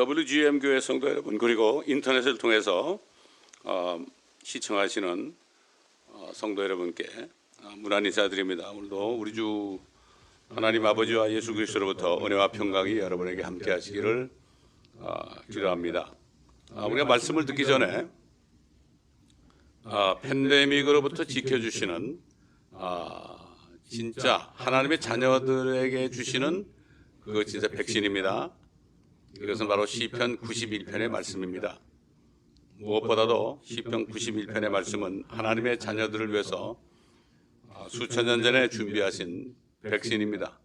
WGM 교회 성도 여러분, 그리고 인터넷을 통해서 시청하시는 성도 여러분께 문안 인사드립니다. 오늘도 우리 주 하나님 아버지와 예수 그리스도로부터 은혜와 평강이 여러분에게 함께 하시기를 기도합니다. 우리가 말씀을 듣기 전에 팬데믹으로부터 지켜주시는 진짜 하나님의 자녀들에게 주시는 그 진짜 백신입니다. 이것은 바로 시편 91편의 말씀입니다. 무엇보다도 시편 91편의 말씀은 하나님의 자녀들을 위해서 수천 년 전에 준비하신 백신입니다.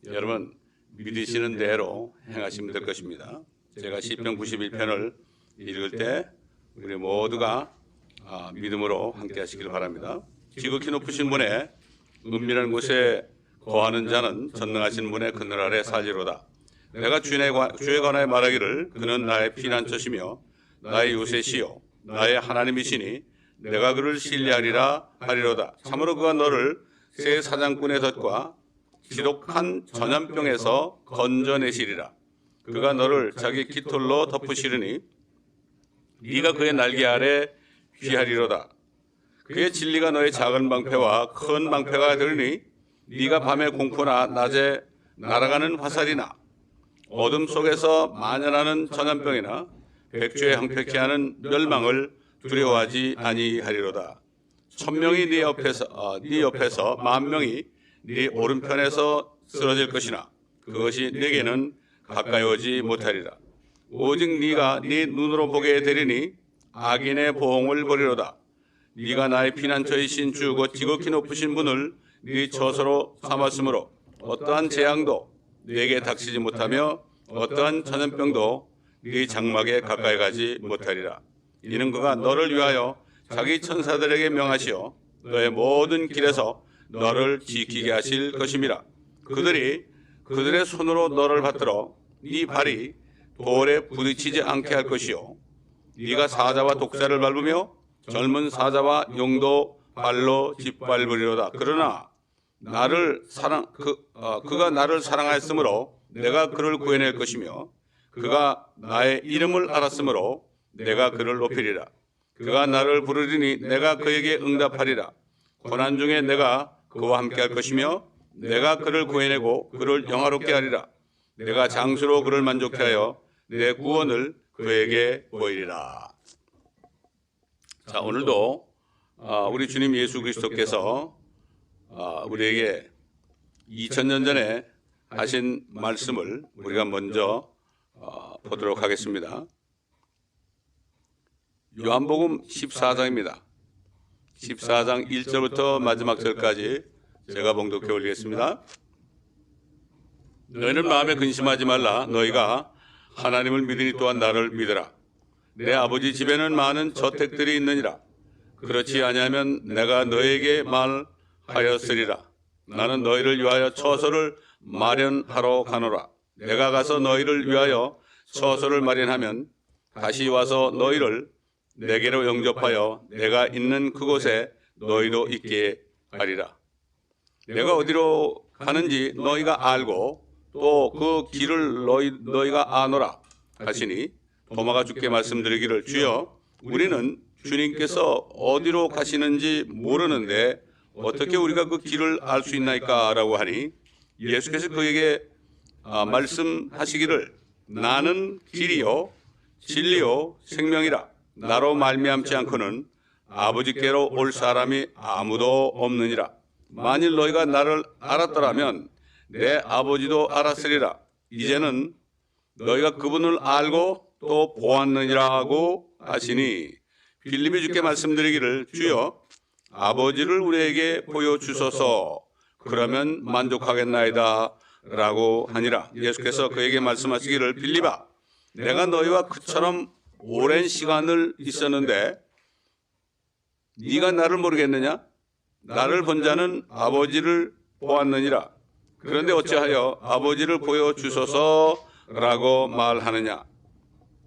여러분 믿으시는 대로 행하시면 될 것입니다. 제가 시편 91편을 읽을 때 우리 모두가 믿음으로 함께 하시길 바랍니다. 지극히 높으신 분의 은밀한 곳에 거하는 자는 전능하신 분의 그늘 아래 살리로다. 내가 주에 관하여 말하기를 그는 나의 피난처시며 나의 요새시요 나의 하나님이시니 내가 그를 신뢰하리라 하리로다. 참으로 그가 너를 새 사냥꾼의 덫과 지독한 전염병에서 건져내시리라. 그가 너를 자기 깃털로 덮으시리니 네가 그의 날개 아래 귀하리로다. 그의 진리가 너의 작은 방패와 큰 방패가 되리니 네가 밤에 공포나 낮에 날아가는 화살이나 어둠 속에서 만연하는 전염병이나 백주에 항폐케 하는 멸망을 두려워하지 아니하리로다. 1000명이 네 옆에서 10,000명이 네 오른편에서 쓰러질 것이나 그것이 네게는 가까이 오지 못하리라. 오직 네가 네 눈으로 보게 되리니 악인의 보응을 보리로다. 네가 나의 피난처이신 주 곧 지극히 높으신 분을 네 처소로 삼았으므로 어떠한 재앙도 네게 닥치지 못하며 어떠한 전염병도 네 장막에 가까이 가지 못하리라. 이는 그가 너를 위하여 자기 천사들에게 명하시어 너의 모든 길에서 너를 지키게 하실 것임이라. 그들이 그들의 손으로 너를 받들어 네 발이 돌에 부딪히지 않게 할 것이요 네가 사자와 독사를 밟으며 젊은 사자와 용도 발로 짓밟으리로다. 그러나 그가 나를 사랑하였으므로 내가 그를 구해낼 것이며 그가 나의 이름을 알았으므로 내가 그를 높이리라. 그가 나를 부르리니 내가 그에게 응답하리라. 고난 중에 내가 그와 함께 할 것이며 내가 그를 구해내고 그를 영화롭게 하리라. 내가 장수로 그를 만족케 하여 내 구원을 그에게 보이리라. 자, 오늘도 우리 주님 예수 그리스도께서 우리에게 2000년 전에 하신 말씀을 우리가 먼저 보도록 하겠습니다. 요한복음 14장입니다. 14장 1절부터 마지막 절까지 제가 봉독해 올리겠습니다. 너희는 마음에 근심하지 말라. 너희가 하나님을 믿으니 또한 나를 믿으라. 내 아버지 집에는 많은 저택들이 있느니라. 그렇지 아니하면 내가 너에게 말하였으리라. 나는 너희를 위하여 처소를 마련하러 가노라. 내가 가서 너희를 위하여 처소를 마련하면 다시 와서 너희를 내게로 영접하여 내가 있는 그곳에 너희도 있게 하리라. 내가 어디로 가는지 너희가 알고 또 그 길을 너희가 아노라 하시니 도마가 주께 말씀드리기를 주여 우리는 주님께서 어디로 가시는지 모르는데 어떻게 우리가 그 길을 알 수 있나이까 라고 하니 예수께서 그에게 말씀하시기를 나는 길이요 진리요 생명이라. 나로 말미암지 않고는 아버지께로 올 사람이 아무도 없느니라. 만일 너희가 나를 알았더라면 내 아버지도 알았으리라. 이제는 너희가 그분을 알고 또 보았느니라 하고 하시니 빌립이 주께 말씀드리기를 주여 아버지를 우리에게 보여주소서 그러면 만족하겠나이다 라고 하니라. 예수께서 그에게 말씀하시기를 빌립아 내가 너희와 그처럼 오랜 시간을 있었는데 네가 나를 모르겠느냐? 나를 본 자는 아버지를 보았느니라. 그런데 어찌하여 아버지를 보여주소서라고 말하느냐?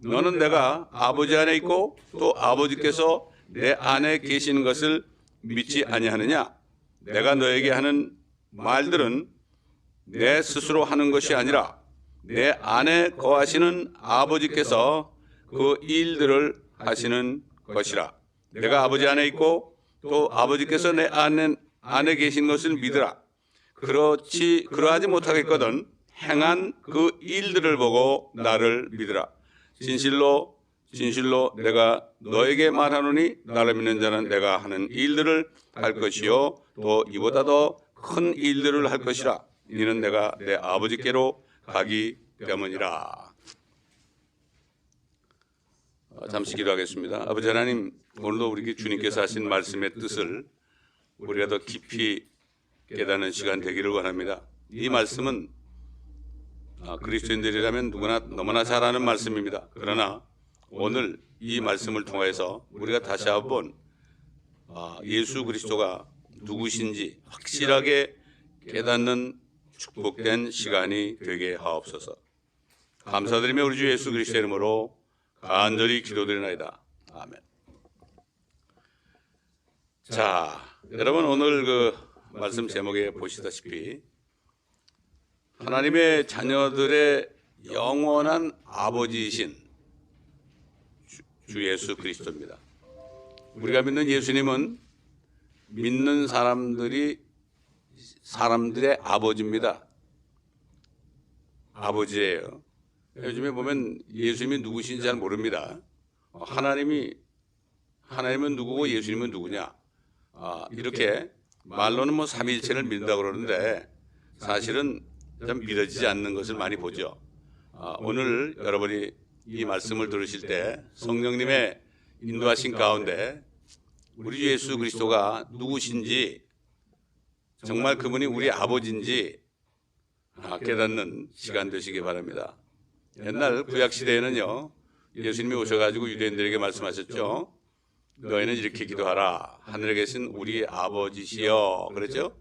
너는 내가 아버지 안에 있고 또 아버지께서 내 안에 계시는 것을 믿지 아니하느냐? 내가 너에게 하는 말들은 내 스스로 하는 것이 아니라 내 안에 거하시는 아버지께서 그 일들을 하시는 것이라. 내가 아버지 안에 있고 또 아버지께서 내 안에 계신 것을 믿으라. 그러하지 못하겠거든 행한 그 일들을 보고 나를 믿으라. 진실로 진실로 내가 너에게 말하노니 나를 믿는 자는 내가 하는 일들을 할 것이요 또 이보다 더 큰 일들을 할 것이라. 이는 내가 내 아버지께로 가기 때문이라. 잠시 기도하겠습니다. 아버지 하나님, 오늘도 우리 주님께서 하신 말씀의 뜻을 우리가 더 깊이 깨닫는 시간 되기를 원합니다. 이 말씀은 그리스도인들이라면 누구나 너무나 잘 아는 말씀입니다. 그러나 오늘 이 말씀을 통해서 우리가 다시 한번 예수 그리스도가 누구신지 확실하게 깨닫는 축복된 시간이 되게 하옵소서. 감사드리며 우리 주 예수 그리스도의 이름으로 간절히 기도드리나이다. 아멘. 자, 여러분 오늘 그 말씀 제목에 보시다시피 하나님의 자녀들의 영원한 아버지이신 주 예수 그리스도입니다. 우리가 믿는 예수님은 믿는 사람들의 아버지입니다. 아버지예요. 요즘에 보면 예수님이 누구신지 잘 모릅니다. 하나님은 누구고 예수님은 누구냐? 이렇게 말로는 뭐 삼위일체를 믿는다고 그러는데 사실은 좀 믿어지지 않는 것을 많이 보죠. 오늘 여러분이 이 말씀을 들으실 때 성령님의 인도하신 가운데 우리 주 예수 그리스도가 누구신지, 정말 그분이 우리 아버지인지 깨닫는 시간 되시기 바랍니다. 옛날 구약시대에는요, 예수님이 오셔가지고 유대인들에게 말씀하셨죠. 너희는 이렇게 기도하라. 하늘에 계신 우리 아버지시여. 그랬죠?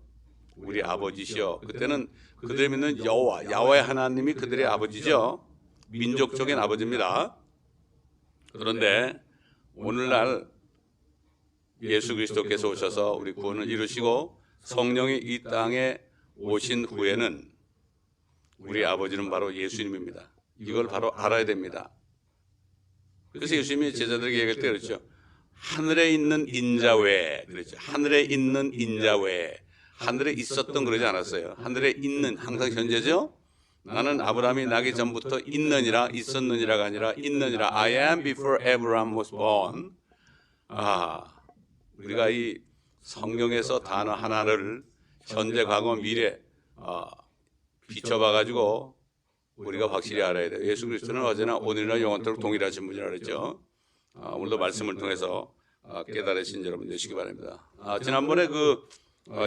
우리 아버지시여. 그때는 그들이 믿는 야훼 하나님이 그들의 아버지죠. 민족적인 아버지입니다. 그런데 오늘날 예수 그리스도께서 오셔서 우리 구원을 이루시고 성령이 이 땅에 오신 후에는 우리 아버지는 바로 예수님입니다. 이걸 바로 알아야 됩니다. 그래서 예수님이 제자들에게 얘기할 때 그렇죠. 하늘에 있는 인자 외에, 그렇죠. 하늘에 있는 인자 외에, 하늘에 있었던 그러지 않았어요. 하늘에 있는, 항상 현재죠. 나는 아브라함이 나기 전부터 있었느니라가 아니라 있느니라. I am before Abraham was born. 우리가 이 성경에서 단어 하나를 현재, 과거, 미래 비춰봐가지고 우리가 확실히 알아야 돼요. 예수 그리스도는 어제나 오늘이나 영원토록 동일하신 분이라 그랬죠. 오늘도 말씀을 통해서 깨달으신 여러분 되시기 바랍니다. 지난번에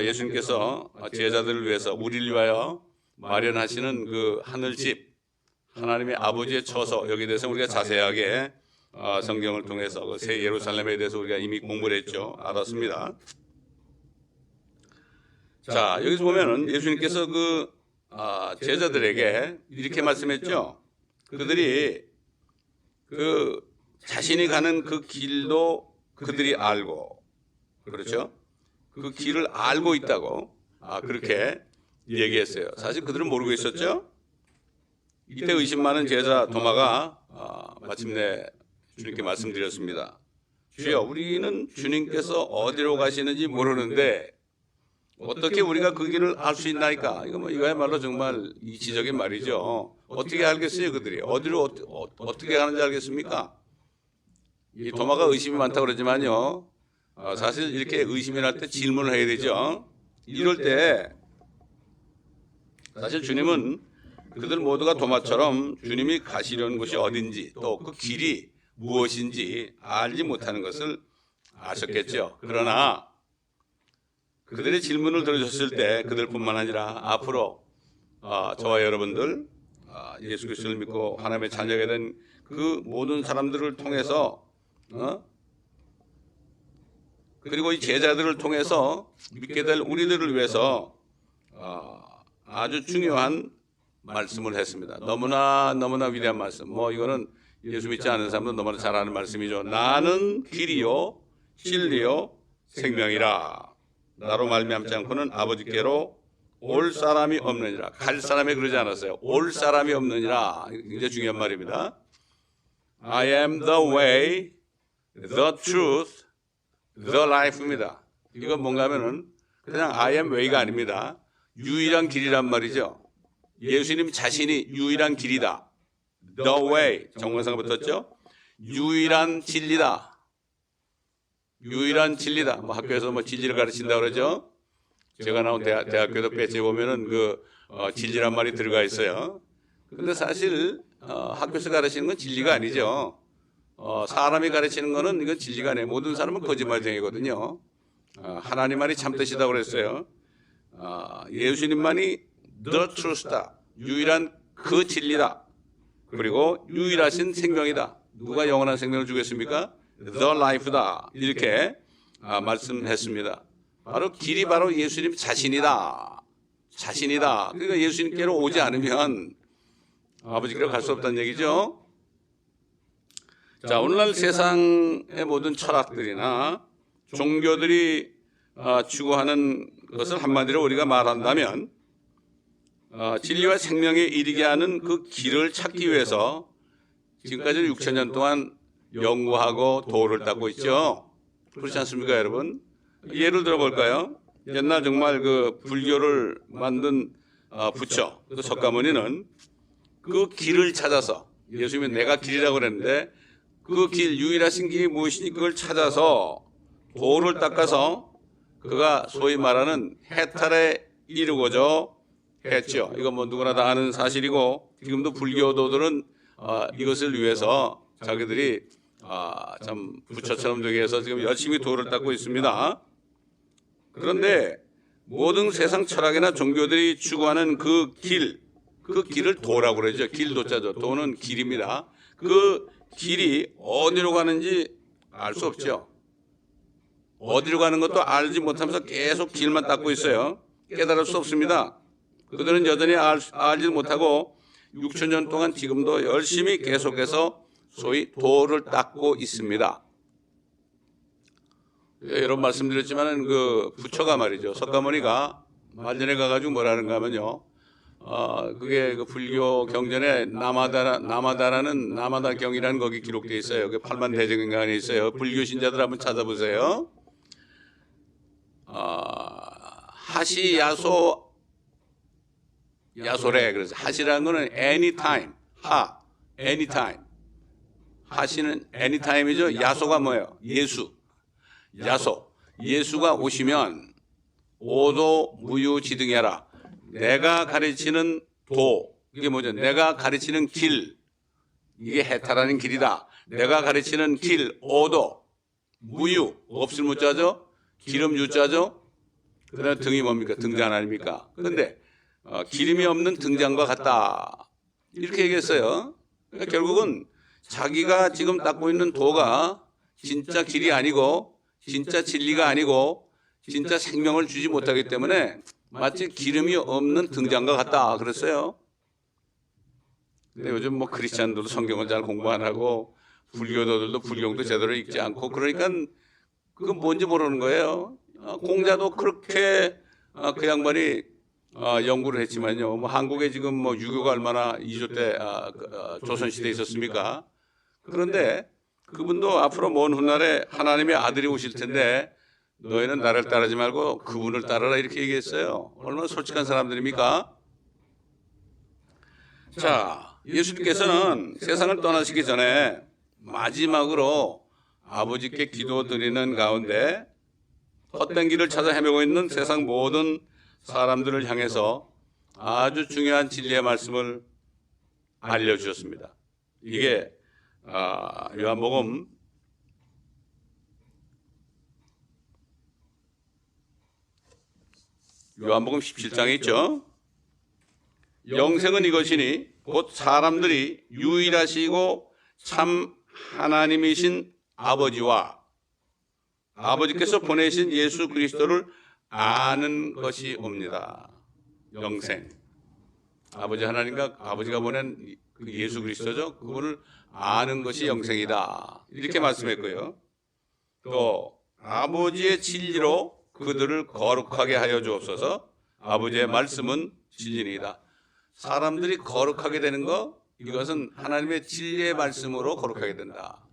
예수님께서 제자들을 위해서 우리를 위하여 마련하시는 그 하늘집, 하나님의 아버지의 처소, 여기에 대해서 우리가 자세하게 성경을 통해서 그 새 예루살렘에 대해서 우리가 이미 공부를 했죠. 알았습니다. 자, 여기서 보면은 예수님께서 제자들에게 이렇게 말씀했죠. 그들이 자신이 가는 그 길도 그들이 알고, 그렇죠? 그 길을 알고 있다고 그렇게 얘기했어요. 사실 그들은 모르고 있었죠. 이때 의심 많은 제자 도마가 마침내 주님께 말씀드렸습니다. 주여, 우리는 주님께서 어디로 가시는지 모르는데 어떻게 우리가 그 길을 알 수 있나이까? 이거야말로 정말 이치적인 말이죠. 어떻게 알겠어요, 그들이? 어디로 어떻게 가는지 알겠습니까? 이 도마가 의심이 많다고 그러지만요. 사실 이렇게 의심이 날 때 질문을 해야 되죠. 이럴 때 사실 주님은 그들 모두가 도마처럼 주님이 가시려는 곳이 어딘지 또 그 길이 무엇인지 알지 못하는 것을 아셨겠죠. 그러나 그들의 질문을 들으셨을 때 그들뿐만 아니라 앞으로 저와 여러분들 예수 그리스도를 믿고 하나님의 자녀가 된 그 모든 사람들을 통해서 그리고 이 제자들을 통해서 믿게 될 우리들을 위해서 아주 중요한 말씀을 했습니다. 너무나 위대한 말씀. 이거는 예수 믿지 않는 사람도 너무나 잘 아는 말씀이죠. 나는 길이요 진리요 생명이라. 나로 말미암지 않고는 아버지께로 올 사람이 없느니라. 갈 사람이 그러지 않았어요. 올 사람이 없느니라. 굉장히 중요한 말입니다. I am the way, the truth, the life입니다. 이건 뭔가 하면은 그냥 I am way가 아닙니다. 유일한 길이란 말이죠. 예수님 자신이 유일한 길이다. The way, 정관사가 붙었죠. 유일한 진리다. 유일한 진리다. 뭐 학교에서 뭐 진리를 가르친다 그러죠. 제가 나온 대학교도 배지에 보면은 진리란 말이 들어가 있어요. 근데 사실 학교에서 가르치는 건 진리가 아니죠. 사람이 가르치는 거는 이건 진리가 아니에요. 모든 사람은 거짓말쟁이거든요. 하나님만이 참뜻이다 그랬어요. 예수님만이 the truth다. 유일한 그 진리다. 그리고 유일하신 생명이다. 누가 영원한 생명을 주겠습니까? The life다. 이렇게 말씀했습니다. 바로 길이 바로 예수님 자신이다. 자신이다. 그러니까 예수님께로 오지 않으면 아버지께로 갈 수 없다는 얘기죠. 자, 오늘날 세상의 모든 철학들이나 종교들이 추구하는 것을 한마디로 우리가 말한다면 진리와 생명에 이르게 하는 그 길을 찾기 위해서 지금까지 6,000년 동안 연구하고 도를 닦고 있죠. 그렇지 않습니까, 여러분? 예를 들어볼까요? 옛날 정말 그 불교를 만든 부처, 그 석가모니는 그 길을 찾아서, 예수님이 내가 길이라고 그랬는데 그 길, 유일하신 길이 무엇이니 그걸 찾아서 도를 닦아서 그가 소위 말하는 해탈에 이르고자 했죠. 이건 뭐 누구나 다 아는 사실이고 지금도 불교도들은 이것을 위해서 자기들이 참 부처처럼 되기 위해서 지금 열심히 도를 닦고 있습니다. 그런데 모든 세상 철학이나 종교들이 추구하는 그 길을 도라고 그러죠. 길도자죠. 도는 길입니다. 그 길이 어디로 가는지 알 수 없죠. 어디로 가는 것도 알지 못하면서 계속 길만 닦고 있어요. 깨달을 수 없습니다. 그들은 여전히 알지 못하고 6,000년 동안 지금도 열심히 계속해서 소위 도를 닦고 있습니다. 여러 번 말씀드렸지만 그 부처가 말이죠. 석가모니가 말년에 가가지고 뭐라는가 하면요. 그게 그 불교 경전에 나마다라는 나마다경이라는 거기 기록되어 있어요. 그 8만 대정인간에 있어요. 불교 신자들 한번 찾아보세요. 하시 야소래. 그래서 하시라는 거는 anytime. anytime. 하시는 anytime이죠. 야소가 뭐예요? 야소. 예수가 오시면 오도 무유지등해라. 내가 가르치는 도. 이게 뭐죠? 내가 가르치는 길. 이게 해탈하는 길이다. 내가 가르치는 길, 오도. 무유. 없을 무자죠? 기름 유자죠? 그 다음에 등이 뭡니까? 등잔 아닙니까? 그런데 기름이 없는 등잔과 같다. 이렇게 얘기했어요. 그러니까 결국은 자기가 지금 닦고 있는 도가 진짜 길이 아니고 진짜 진리가 아니고 진짜 생명을 주지 못하기 때문에 마치 기름이 없는 등잔과 같다 그랬어요. 근데 요즘 뭐 크리스찬들도 성경을 잘 공부 안 하고 불교도들도 불경도 제대로 읽지 않고 그러니까 그건 뭔지 모르는 거예요. 공자도 그렇게 그 양반이 연구를 했지만요. 뭐 한국에 지금 뭐 유교가 얼마나 2조 때 조선시대에 있었습니까? 그런데 그분도 앞으로 먼 훗날에 하나님의 아들이 오실 텐데 너희는 나를 따르지 말고 그분을 따르라 이렇게 얘기했어요. 얼마나 솔직한 사람들입니까? 자, 예수님께서는 세상을 떠나시기 전에 마지막으로 아버지께 기도드리는 가운데 헛된 길을 찾아 헤매고 있는 세상 모든 사람들을 향해서 아주 중요한 진리의 말씀을 알려주셨습니다. 이게 요한복음 17장에 있죠. 영생은 이것이니 곧 사람들이 유일하시고 참 하나님이신 아버지와 아버지께서 보내신 예수 그리스도를 아는 것이 옵니다. 영생. 아버지 하나님과 아버지가 보낸 예수 그리스도죠. 그분을 아는 것이 영생이다. 이렇게 말씀했고요. 또 아버지의 진리로 그들을 거룩하게 하여 주옵소서. 아버지의 말씀은 진리이다. 사람들이 거룩하게 되는 거, 이것은 하나님의 진리의 말씀으로 거룩하게 된다.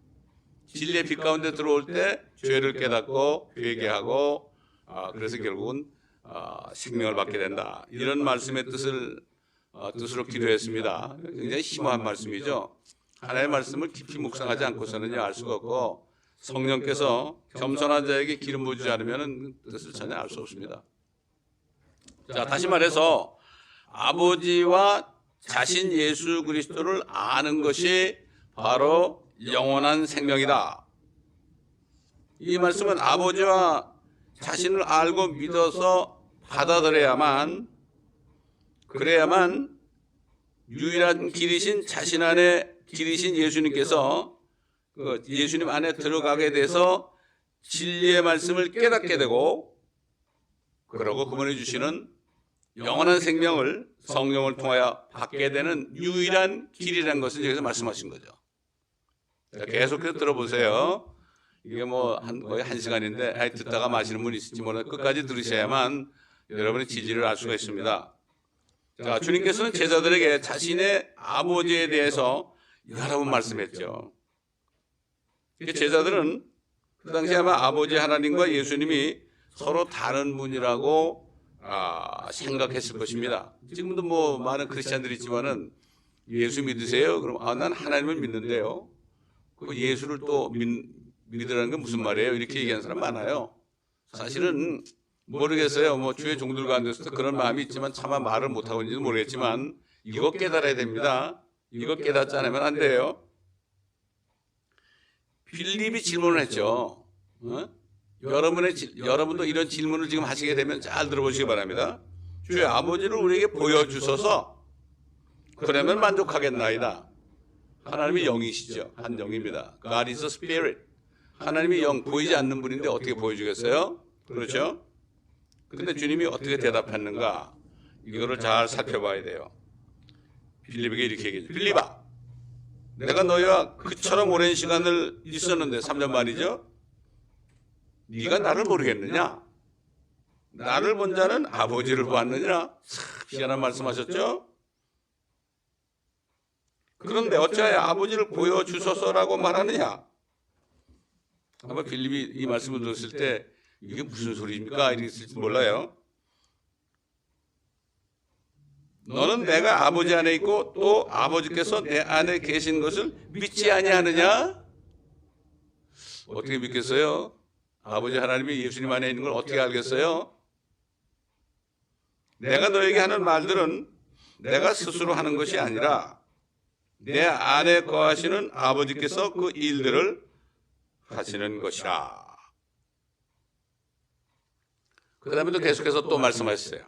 진리의 빛 가운데 들어올 때 죄를 깨닫고 회개하고 그래서 결국은 생명을 받게 된다. 이런 말씀의 뜻으로 기도했습니다. 굉장히 심오한 말씀이죠. 하나님의 말씀을 깊이 묵상하지 않고서는요 알 수가 없고, 성령께서 겸손한 자에게 기름 부으지 않으면 뜻을 전혀 알 수 없습니다. 자, 다시 말해서 아버지와 자신 예수 그리스도를 아는 것이 바로 영원한 생명이다. 이 말씀은 아버지와 자신을 알고 믿어서 받아들여야만, 그래야만 유일한 길이신 자신 안에 길이신 예수님께서 그 예수님 안에 들어가게 돼서 진리의 말씀을 깨닫게 되고, 그러고 그분이 주시는 영원한 생명을 성령을 통하여 받게 되는 유일한 길이라는 것을 여기서 말씀하신 거죠. 자, 계속해서 들어보세요. 이게 거의 한 시간인데 듣다가 마시는 분이 있을지 모르는데 끝까지 들으셔야만 여러분의 지지를 알 수가 있습니다. 자, 주님께서는 제자들에게 자신의 아버지에 대해서 여러 번 말씀했죠. 제자들은 그 당시에 아마 아버지 하나님과 예수님이 서로 다른 분이라고 생각했을 것입니다. 지금도 많은 크리스찬들이 있지만은 예수 믿으세요? 그럼 난 하나님을 믿는데요. 그 예수를 또 믿으라는 건 무슨 말이에요? 이렇게 얘기하는 사람 많아요. 사실은 모르겠어요. 주의 종들 가운데서도 그런 마음이 있지만 차마 말을 못하고 있는지도 모르겠지만 이거 깨달아야 됩니다. 이거 깨닫지 않으면 안 돼요. 빌립이 질문을 했죠. 여러분도 이런 질문을 지금 하시게 되면 잘 들어보시기 바랍니다. 주의 아버지를 우리에게 보여주셔서 그러면 만족하겠나이다. 하나님이 영이시죠. 한 영입니다. God is a spirit. 하나님이 영, 보이지 않는 분인데 어떻게 보여주겠어요? 그렇죠? 근데 주님이 어떻게 대답했는가? 이거를 잘 살펴봐야 돼요. 빌립에게 이렇게 얘기했죠. 빌립아, 내가 너희와 그처럼 오랜 시간을 있었는데 3년 만이죠? 네가 나를 모르겠느냐? 나를 본 자는 아버지를 보았느니라. 희한한 말씀하셨죠? 그런데 어찌하여 아버지를 보여주소서라고 말하느냐? 아마 빌립이 이 말씀을 들었을 때 이게 무슨 소리입니까? 이랬을지 몰라요. 너는 내가 아버지 안에 있고 또 아버지께서 내 안에 계신 것을 믿지 아니하느냐? 어떻게 믿겠어요? 아버지 하나님이 예수님 안에 있는 걸 어떻게 알겠어요? 내가 너에게 하는 말들은 내가 스스로 하는 것이 아니라 내 안에 거하시는 아버지께서 그 일들을 하시는 것이라. 그 다음에 또 계속해서 또 말씀하셨어요.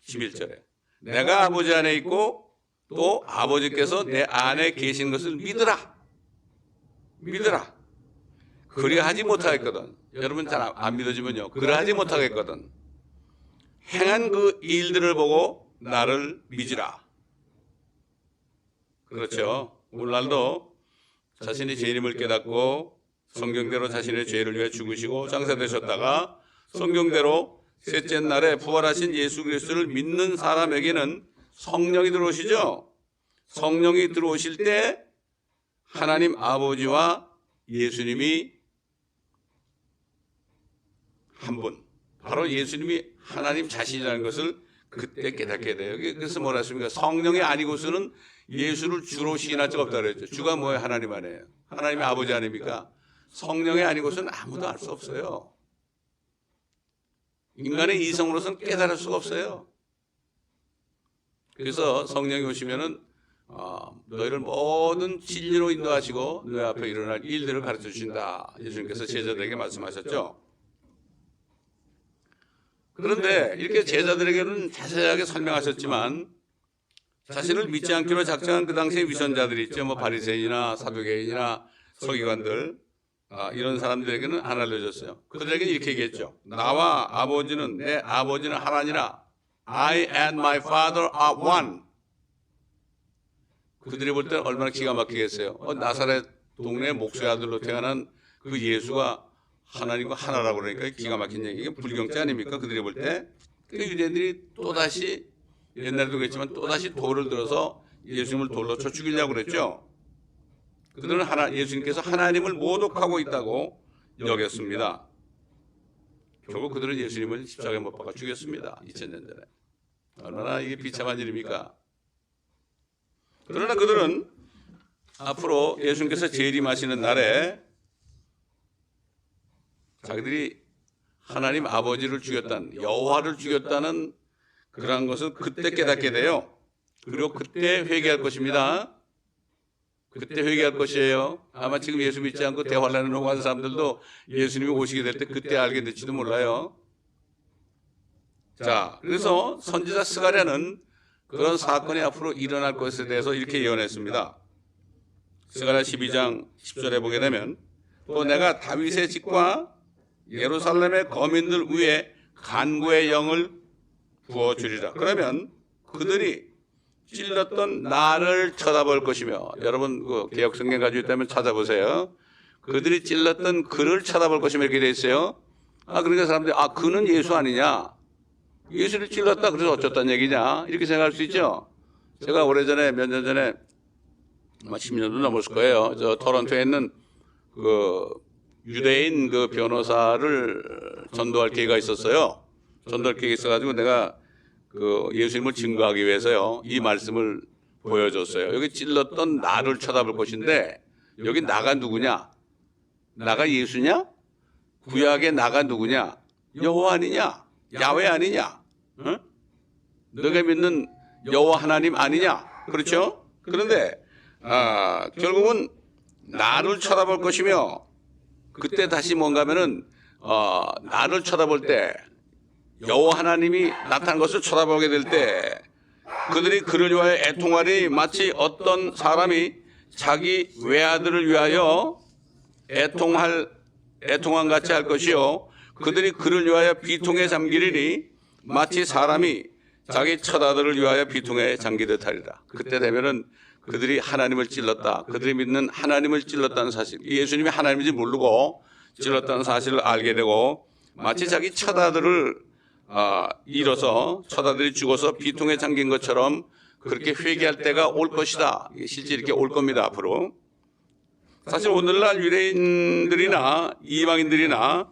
11절에 내가 아버지 안에 있고 또 아버지께서 내 안에 계신 것을 믿으라. 믿으라. 그리하지 못하겠거든. 여러분 잘 안 믿어지면요. 그리하지 못하겠거든. 행한 그 일들을 보고 나를 믿으라. 그렇죠. 오늘날도 자신이 죄인임을 깨닫고 성경대로 자신의 죄를 위해 죽으시고 장사되셨다가 성경대로 셋째 날에 부활하신 예수 그리스도를 믿는 사람에게는 성령이 들어오시죠. 성령이 들어오실 때 하나님 아버지와 예수님이 한 분, 바로 예수님이 하나님 자신이라는 것을 그때 깨닫게 돼요. 그래서 뭐라 했습니까? 성령이 아니고서는 예수를 주로 시인할 수가 없다고 그랬죠. 주가 뭐예요? 하나님 안에요. 하나님의 아버지 아닙니까? 성령이 아니고서는 아무도 알 수 없어요. 인간의 이성으로서는 깨달을 수가 없어요. 그래서 성령이 오시면은 너희를 모든 진리로 인도하시고 너희 앞에 일어날 일들을 가르쳐 주신다. 예수님께서 제자들에게 말씀하셨죠. 그런데 이렇게 제자들에게는 자세하게 설명하셨지만 자신을 믿지 않기로 작정한 그 당시의 위선자들이 있죠. 바리새인이나 사두개인이나 서기관들, 이런 사람들에게는 안 알려졌어요. 그들에게는 이렇게 얘기했죠. 나와 아버지는, 내 아버지는 하나니라. I and my father are one. 그들이 볼 때는 얼마나 기가 막히겠어요. 나사렛 동네 목수의 아들로 태어난 그 예수가 하나님과 하나라고 그러니까 기가 막힌 얘기. 이게 불경죄 아닙니까? 그들이 볼 때. 그 유대인들이 또다시 옛날에도 그랬지만 또다시 돌을 들어서 예수님을 돌로 쳐 죽이려고 그랬죠. 그들은 예수님께서 하나님을 모독하고 있다고 여겼습니다. 결국 그들은 예수님을 십자가에 못 박아 죽였습니다. 2000년 전에. 얼마나 이게 비참한 일입니까? 그러나 그들은 앞으로 예수님께서 재림하시는 날에 자기들이 하나님 아버지를 죽였다는, 여호와를 죽였다는 그러한 것을 그때 깨닫게 돼요. 그리고 그때 회개할 것입니다. 그때 회개할 것이에요. 아마 지금 예수 믿지 않고 대환란을 넘어간 사람들도 예수님이 오시게 될 때 그때 알게 될지도 몰라요. 자, 그래서 선지자 스가랴는 그런 사건이 앞으로 일어날 것에 대해서 이렇게 예언했습니다. 스가랴 12장 10절에 보게 되면 또 내가 다윗의 집과 예루살렘의 거민들 위에 간구의 영을 부어주리라. 그러면 그들이 찔렀던 나를 쳐다볼 것이며, 여러분 그 개역 성경 가지고 있다면 찾아보세요. 그들이 찔렀던 그를 쳐다볼 것이며 이렇게 돼 있어요. 그러니까 사람들이 그는 예수 아니냐? 예수를 찔렀다 그래서 어쩌단 얘기냐? 이렇게 생각할 수 있죠. 제가 오래전에 몇 년 전에 아마 10년도 넘었을 거예요. 저 토론토에 있는 그 유대인 그 변호사를 전도할 기회가 있었어요. 전도할 기회가 있어가지고 내가 그 예수님을 증거하기 위해서요, 이 말씀을 보여줬어요. 여기 찔렀던 나를 쳐다볼 것인데, 여기 나가 누구냐? 나가 예수냐? 구약의 나가 누구냐? 여호와 아니냐? 야훼 아니냐? 응? 너가 믿는 여호와 하나님 아니냐? 그렇죠? 그런데 결국은 나를 쳐다볼 것이며, 그때 다시 뭔가 하면은 나를 쳐다볼 때 여호와 하나님이 나타난 것을 쳐다보게 될 때 그들이 그를 위하여 애통하리. 마치 어떤 사람이 자기 외아들을 위하여 애통한 같이 할 것이요, 그들이 그를 위하여 비통에 잠기리니 마치 사람이 자기 첫아들을 위하여 비통에 잠기듯 하리라. 그때 되면은 그들이 하나님을 찔렀다, 그들이 믿는 하나님을 찔렀다는 사실, 예수님이 하나님인지 모르고 찔렀다는 사실을 알게 되고, 마치 자기 첫아들을 잃어서 첫아들이 죽어서 비통에 잠긴 것처럼 그렇게 회개할 때가 올 것이다. 실제 이렇게 올 겁니다, 앞으로. 사실 오늘날 유대인들이나 이방인들이나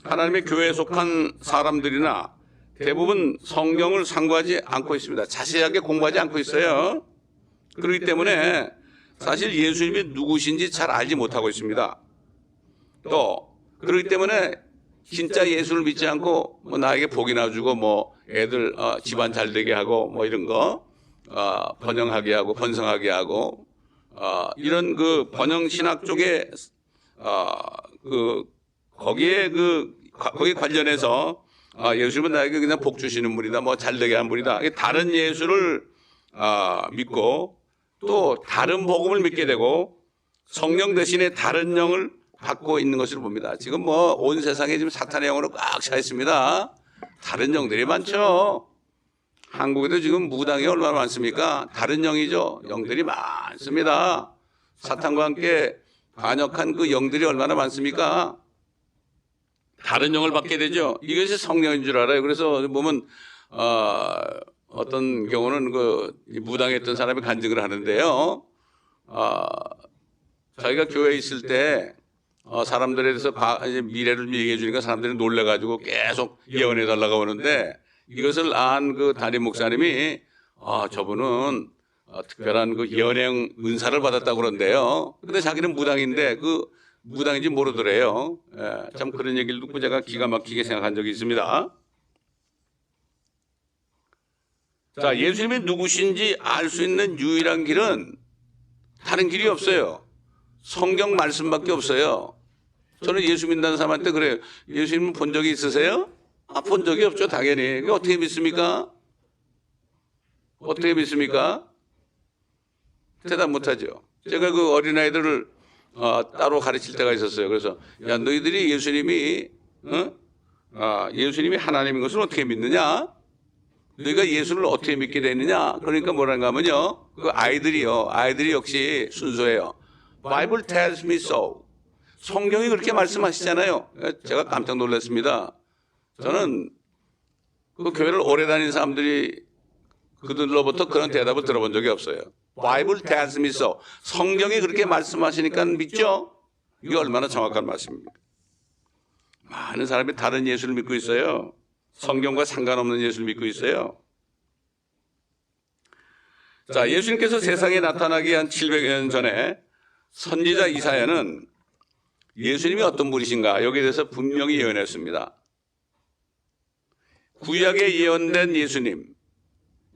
하나님의 교회에 속한 사람들이나 대부분 성경을 상고하지 않고 있습니다. 자세하게 공부하지 않고 있어요. 그렇기 때문에 사실 예수님이 누구신지 잘 알지 못하고 있습니다. 또 그렇기 때문에 진짜 예수를 믿지 않고 뭐 나에게 복이나 주고 뭐 애들 집안 잘 되게 하고 뭐 이런 거 번영하게 하고 번성하게 하고 이런 그 번영 신학 쪽에 거기에 관련해서 예수님은 나에게 그냥 복 주시는 분이다, 뭐 잘 되게 하는 분이다, 다른 예수를 믿고 또 다른 복음을 믿게 되고 성령 대신에 다른 영을 받고 있는 것을 봅니다. 지금 뭐 온 세상에 지금 사탄의 영으로 꽉 차 있습니다. 다른 영들이 많죠. 한국에도 지금 무당이 얼마나 많습니까? 다른 영이죠. 영들이 많습니다. 사탄과 함께 반역한 그 영들이 얼마나 많습니까? 다른 영을 받게 되죠. 이것이 성령인 줄 알아요. 그래서 보면 어떤 경우는 그 무당했던 사람이 간증을 하는데요. 자기가 교회에 있을 때 사람들에 대해서 미래를 얘기해 주니까 사람들이 놀래가지고 계속 예언해 달라고 하는데, 이것을 안 그 담임 목사님이 저분은 특별한 그 예언의 은사를 받았다고 그러는데요. 근데 자기는 무당인데 그 무당인지 모르더래요. 참 그런 얘기를 듣고 제가 기가 막히게 생각한 적이 있습니다. 자, 예수님이 누구신지 알 수 있는 유일한 길은 다른 길이 없어요. 성경 말씀밖에 없어요. 저는 예수 믿는 사람한테 그래요. 예수님 본 적이 있으세요? 본 적이 없죠, 당연히. 어떻게 믿습니까? 어떻게 믿습니까? 대답 못하죠. 제가 그 어린아이들을 따로 가르칠 때가 있었어요. 그래서 야, 너희들이 예수님이 예수님이 하나님인 것을 어떻게 믿느냐? 너희가 예수를 어떻게 믿게 됐느냐? 그러니까 뭐라는가 하면요, 그 아이들이 역시 순수해요. Bible tells me so. 성경이 그렇게 말씀하시잖아요. 제가 깜짝 놀랐습니다. 저는 그 교회를 오래 다닌 사람들이 그들로부터 그런 대답을 들어본 적이 없어요. 바이블 tells me so. 성경이 그렇게 말씀하시니까 믿죠? 이게 얼마나 정확한 말씀입니까? 많은 사람이 다른 예수를 믿고 있어요. 성경과 상관없는 예수를 믿고 있어요. 자, 예수님께서 세상에 나타나기 한 700년 전에 선지자 이사야는 예수님이 어떤 분이신가 여기에 대해서 분명히 예언했습니다. 구약에 예언된 예수님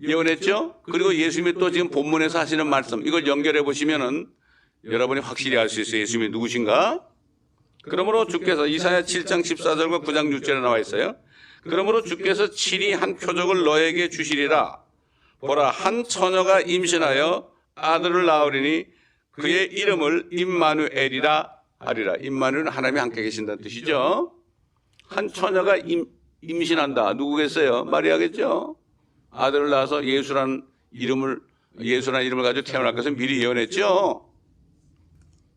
예언했죠? 그리고 예수님이 또 지금 본문에서 하시는 말씀 이걸 연결해 보시면은 여러분이 확실히 알 수 있어요. 예수님이 누구신가? 그러므로 주께서 이사야 7장 14절과 9장 6절에 나와 있어요. 그러므로 주께서 친히 한 표적을 너에게 주시리라. 보라, 한 처녀가 임신하여 아들을 낳으리니 그의 이름을 임마누엘이라 하리라. 임마누엘은 하나님이 함께 계신다는 뜻이죠. 한 처녀가 임신한다. 누구겠어요? 마리아겠죠. 아들을 낳아서 예수라는 이름을 가지고 태어날 것을 미리 예언했죠.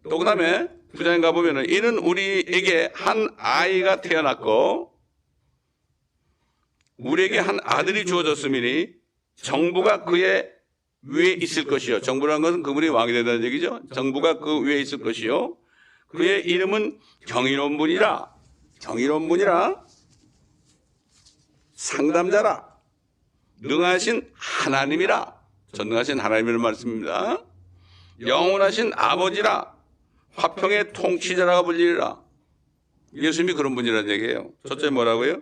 또 그다음에 9장에 가보면은 이는 우리에게 한 아이가 태어났고 우리에게 한 아들이 주어졌음이니 정부가 그의 위에 있을 것이요. 정부라는 것은 그분이 왕이 된다는 얘기죠. 정부가 그 위에 있을 것이요. 그의 이름은 경이로운 분이라. 경이로운 분이라. 상담자라. 능하신 하나님이라. 전능하신 하나님이라는 말씀입니다. 영원하신 아버지라. 화평의 통치자라고 불리리라. 예수님이 그런 분이라는 얘기예요. 첫째 뭐라고요?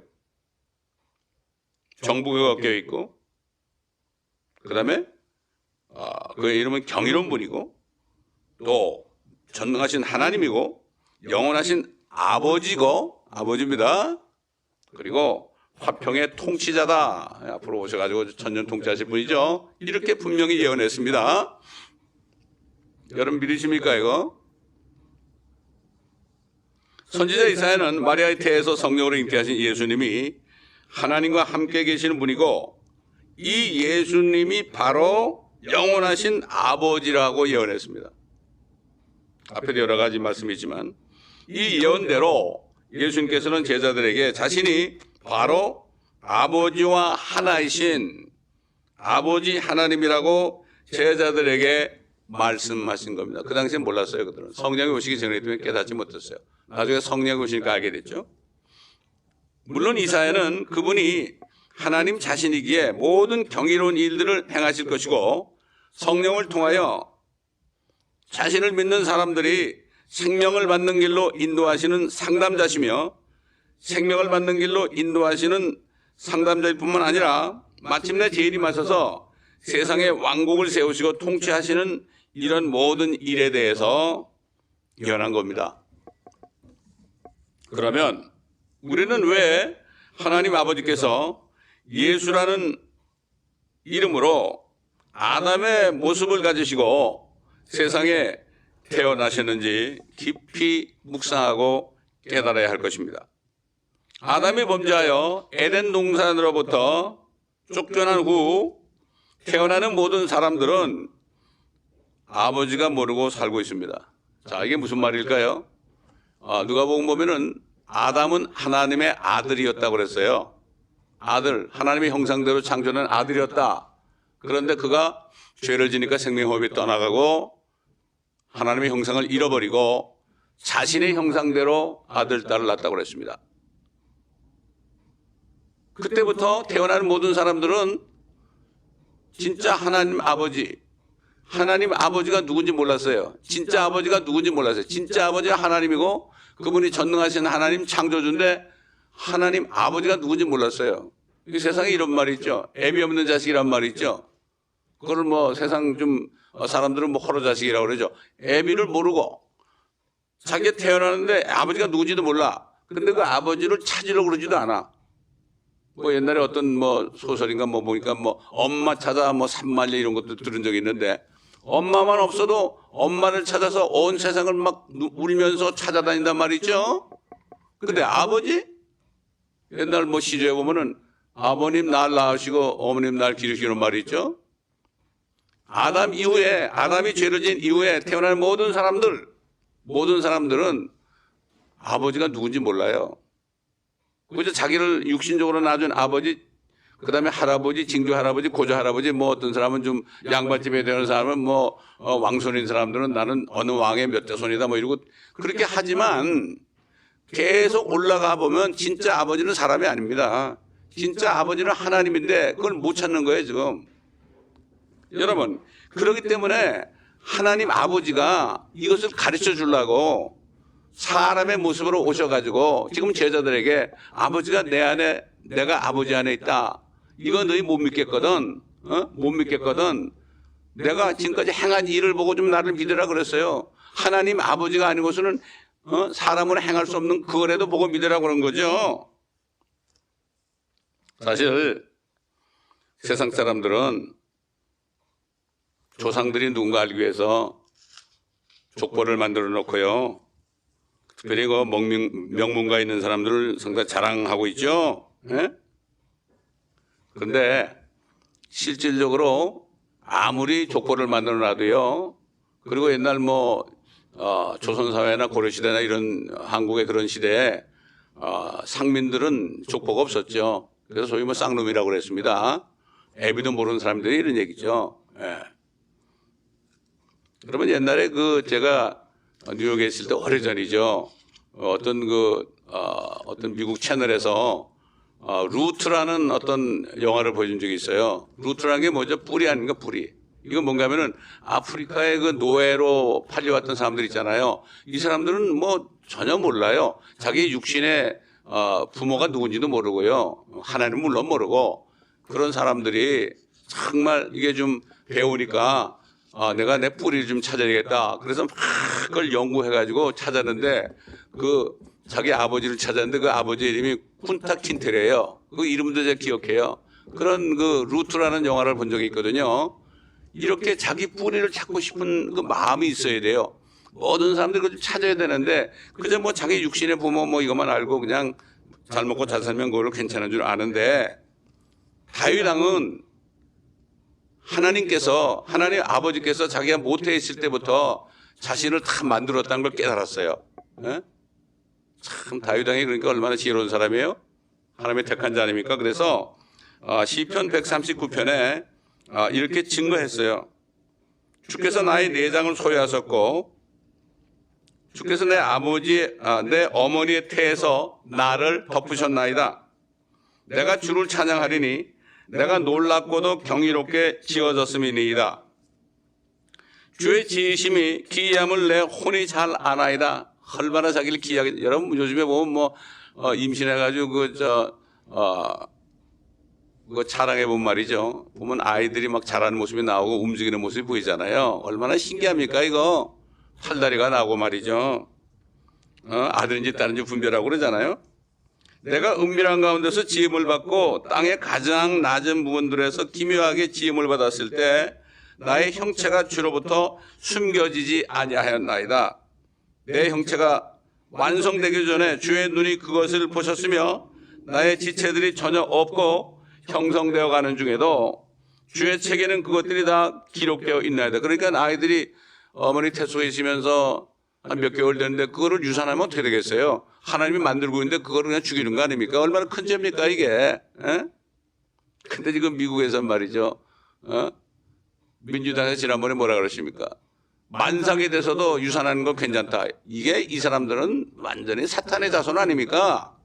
정부가 껴 있고, 그 다음에 그의 이름은 경이로운 분이고, 또 전능하신 하나님이고, 영원하신 아버지입니다. 그리고 화평의 통치자다. 앞으로 오셔가지고 천년 통치하실 분이죠. 이렇게 분명히 예언했습니다. 여러분 믿으십니까 이거? 선지자 이사야는 마리아의 태에서 성령으로 잉태하신 예수님이 하나님과 함께 계시는 분이고 이 예수님이 바로 영원하신 아버지라고 예언했습니다. 앞에도 여러 가지 말씀이 있지만 이 예언대로 예수님께서는 제자들에게 자신이 바로 아버지와 하나이신 아버지 하나님이라고 제자들에게 말씀하신 겁니다. 그 당시엔 몰랐어요. 그들은 성령이 오시기 전에 깨닫지 못했어요. 나중에 성령이 오시니까 알게 됐죠. 물론 이사야는 그분이 하나님 자신이기에 모든 경이로운 일들을 행하실 것이고 성령을 통하여 자신을 믿는 사람들이 생명을 받는 길로 인도하시는 상담자시며 생명을 받는 길로 인도하시는 상담자일 뿐만 아니라 마침내 재림하셔서 세상에 왕국을 세우시고 통치하시는 이런 모든 일에 대해서 예언한 겁니다. 그러면 우리는 왜 하나님 아버지께서 예수라는 이름으로 아담의 모습을 가지시고 세상에 태어나셨는지 깊이 묵상하고 깨달아야 할 것입니다. 아담이 범죄하여 에덴 동산으로부터 쫓겨난 후 태어나는 모든 사람들은 아버지가 모르고 살고 있습니다. 자, 이게 무슨 말일까요? 누가복음 보면은 아담은 하나님의 아들이었다고 그랬어요. 아들, 하나님의 형상대로 창조된 아들이었다. 그런데 그가 죄를 지니까 생명호흡이 떠나가고 하나님의 형상을 잃어버리고 자신의 형상대로 아들, 딸을 낳았다고 그랬습니다. 그때부터 태어나는 모든 사람들은 진짜 하나님 아버지가 누군지 몰랐어요. 진짜 아버지가 누군지 몰랐어요. 진짜 아버지가 하나님이고 그분이 전능하신 하나님 창조주인데 하나님 아버지가 누군지 몰랐어요. 이 세상에 이런 말이 있죠. 애비 없는 자식이란 말이 있죠. 그걸 세상 사람들은 호로 자식이라고 그러죠. 애비를 모르고 자기가 태어나는데 아버지가 누군지도 몰라. 근데 그 아버지를 찾으려고 그러지도 않아. 옛날에 어떤 소설인가 보니까 엄마 찾아 산만리 이런 것도 들은 적이 있는데 엄마만 없어도 엄마를 찾아서 온 세상을 막 울면서 찾아다닌단 말이죠. 근데 아버지? 옛날 시조에 보면은 아버님 날 낳으시고 어머님 날 기르시는 말이 있죠. 아담이 죄를 지은 이후에 태어난 모든 사람들은 아버지가 누군지 몰라요. 그저 자기를 육신적으로 낳아준 아버지, 그 다음에 할아버지, 징조 할아버지, 고조 할아버지, 뭐 어떤 사람은 좀 양반집에 되는 사람은 뭐 왕손인 사람들은 나는 어느 왕의 몇 대 손이다 뭐 이러고 그렇게 하지만 계속 올라가 보면 진짜 아버지는 사람이 아닙니다. 진짜 아버지는 하나님인데 그걸 못 찾는 거예요 지금. 여러분 그렇기 때문에 하나님 아버지가 이것을 가르쳐 주려고 사람의 모습으로 오셔가지고 지금 제자들에게 아버지가 내 안에 내가 아버지 안에 있다. 이거 너희 못 믿겠거든. 못 믿겠거든. 내가 지금까지 행한 일을 보고 좀 나를 믿으라 그랬어요. 하나님 아버지가 아니고서는 사람으로 행할 수 없는 그거라도 보고 믿으라 그런 거죠. 사실 세상 사람들은 조상들이 누군가 알기 위해서 족보를 만들어 놓고요. 특별히 그 명문가 있는 사람들을 상당히 자랑하고 있죠. 그런데 실질적으로 아무리 족보를 만들어 놔도요. 그리고 옛날 뭐 조선사회나 고려시대나 이런 한국의 그런 시대에 상민들은 족보가 없었죠. 그래서 소위 뭐 쌍놈이라고 그랬습니다. 애비도 모르는 사람들이 이런 얘기죠. 예. 여러분 옛날에 그 제가 뉴욕에 있을 때 오래전이죠. 어떤 미국 채널에서 루트라는 어떤 영화를 보여준 적이 있어요. 루트라는 게 뭐죠? 뿌리 아닌가 뿌리. 이건 뭔가 하면은 아프리카의 그 노예로 팔려왔던 사람들 있잖아요. 이 사람들은 뭐 전혀 몰라요. 자기 육신의 부모가 누군지도 모르고요. 하나님 물론 모르고 그런 사람들이 정말 이게 좀 배우니까 내가 내 뿌리를 좀 찾아야겠다. 그래서 막 그걸 연구해가지고 찾았는데 그 자기 아버지를 찾았는데 그 아버지 이름이 쿤타 킨테레예요. 그 이름도 제가 기억해요. 그런 그 루트라는 영화를 본 적이 있거든요. 이렇게 자기 뿌리를 찾고 싶은 그 마음이 있어야 돼요. 모든 사람들이 그걸 찾아야 되는데 그저 뭐 자기 육신의 부모 뭐 이것만 알고 그냥 잘 먹고 잘 살면 그걸로 괜찮은 줄 아는데 다윗 왕은 하나님 아버지께서 자기가 모태에 있을 때부터 자신을 다 만들었다는 걸 깨달았어요. 예? 참 다윗 왕이 그러니까 얼마나 지혜로운 사람이에요? 하나님의 택한 자 아닙니까? 그래서 시편 139편에 이렇게 증거했어요. 주께서 나의 내장을 소유하셨고 주께서 내 어머니의 태에서 나를 덮으셨나이다. 내가 주를 찬양하리니 내가 놀랍고도 경이롭게 지어졌음이니이다. 주의 지으심이 기이함을 내 혼이 잘 아나이다. 얼마나 자기를 기이하게. 여러분 요즘에 보면 뭐 임신해가지고 그거 자랑해 본 말이죠. 보면 아이들이 막 자라는 모습이 나오고 움직이는 모습이 보이잖아요. 얼마나 신기합니까 이거. 팔다리가 나오고 말이죠. 아들인지 딸인지 분별하고 그러잖아요. 내가 은밀한 가운데서 지음을 받고 땅의 가장 낮은 부분들에서 기묘하게 지음을 받았을 때 나의 형체가 주로부터 숨겨지지 아니하였나이다. 내 형체가 완성되기 전에 주의 눈이 그것을 보셨으며 나의 지체들이 전혀 없고 형성되어 가는 중에도 주의 책에는 그것들이 다 기록되어 있나이다. 그러니까 아이들이 어머니 태 속에 있으면서 한 몇 개월 됐는데 그거를 유산하면 어떻게 되겠어요? 하나님이 만들고 있는데 그거를 그냥 죽이는 거 아닙니까? 얼마나 큰 죄입니까 이게? 근데 지금 미국에서 말이죠. 민주당에서 지난번에 뭐라 그러십니까? 만삭이 돼서도 유산하는 건 괜찮다. 이게 이 사람들은 완전히 사탄의 자손 아닙니까?